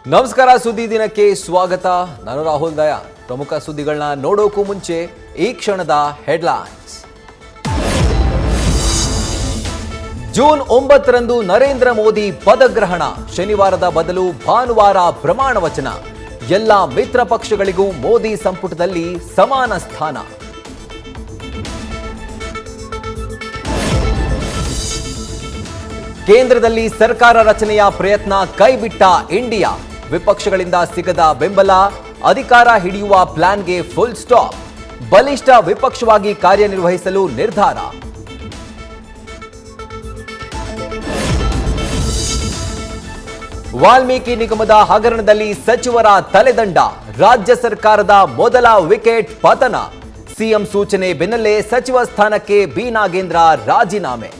ನಮಸ್ಕಾರ, ಸುದ್ದಿ ದಿನಕ್ಕೆ ಸ್ವಾಗತ. ನಾನು ರಾಹುಲ್ ದಯಾ. ಪ್ರಮುಖ ಸುದ್ದಿಗಳನ್ನ ನೋಡೋಕ್ಕೂ ಮುಂಚೆ ಈ ಕ್ಷಣದ ಹೆಡ್ಲೈನ್ಸ್. ಜೂನ್ 9ರಂದು ನರೇಂದ್ರ ಮೋದಿ ಪದಗ್ರಹಣ, ಶನಿವಾರದ ಬದಲು ಭಾನುವಾರ ಪ್ರಮಾಣ ವಚನ. ಎಲ್ಲ ಮಿತ್ರ ಪಕ್ಷಗಳಿಗೂ ಮೋದಿ ಸಂಪುಟದಲ್ಲಿ ಸಮಾನ ಸ್ಥಾನ. ಕೇಂದ್ರದಲ್ಲಿ ಸರ್ಕಾರ ರಚನೆಯ ಪ್ರಯತ್ನ ಕೈಬಿಟ್ಟ ಇಂಡಿಯಾ, ವಿಪಕ್ಷಗಳಿಂದ ಸಿಗದ ಬೆಂಬಲ, ಅಧಿಕಾರ ಹಿಡಿಯುವ ಪ್ಲಾನ್ಗೆ ಫುಲ್ ಸ್ಟಾಪ್. ಬಲಿಷ್ಠ ವಿಪಕ್ಷವಾಗಿ ಕಾರ್ಯನಿರ್ವಹಿಸಲು ನಿರ್ಧಾರ. ವಾಲ್ಮೀಕಿ ನಿಗಮದ ಹಗರಣದಲ್ಲಿ ಸಚಿವರ ತಲೆದಂಡ, ರಾಜ್ಯ ಸರ್ಕಾರದ ಮೊದಲ ವಿಕೆಟ್ ಪತನ. ಸಿಎಂ ಸೂಚನೆ ಬೆನ್ನಲ್ಲೇ ಸಚಿವ ಸ್ಥಾನಕ್ಕೆ ಬಿ ನಾಗೇಂದ್ರ ರಾಜೀನಾಮೆ.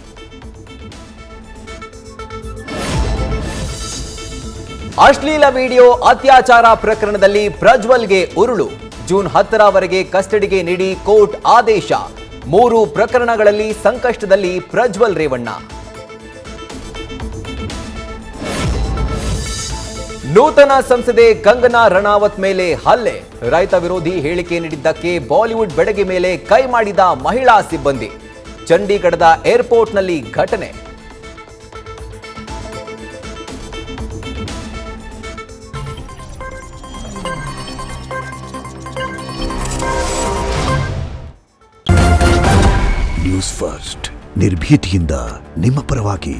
ಅಶ್ಲೀಲ ವಿಡಿಯೋ ಅತ್ಯಾಚಾರ ಪ್ರಕರಣದಲ್ಲಿ ಪ್ರಜ್ವಲ್ಗೆ ಉರುಳು, ಜೂನ್ 10ರವರೆಗೆ ಕಸ್ಟಡಿಗೆ ನೀಡಿ ಕೋರ್ಟ್ ಆದೇಶ. 3 ಪ್ರಕರಣಗಳಲ್ಲಿ ಸಂಕಷ್ಟದಲ್ಲಿ ಪ್ರಜ್ವಲ್ ರೇವಣ್ಣ. ನೂತನ ಸಂಸದೆ ಕಂಗನಾ ರಣಾವತ್ ಮೇಲೆ ಹಲ್ಲೆ, ರೈತ ವಿರೋಧಿ ಹೇಳಿಕೆ ನೀಡಿದ್ದಕ್ಕೆ ಬಾಲಿವುಡ್ ಬೆಡಗಿ ಮೇಲೆ ಕೈ ಮಾಡಿದ ಮಹಿಳಾ ಸಿಬ್ಬಂದಿ. ಚಂಡೀಗಢದ ಏರ್ಪೋರ್ಟ್ನಲ್ಲಿ ಘಟನೆ. ನ್ಯೂಸ್ ಫಸ್ಟ್, ನಿರ್ಭೀತಿಯಿಂದ ನಿಮ್ಮ ಪರವಾಗಿ.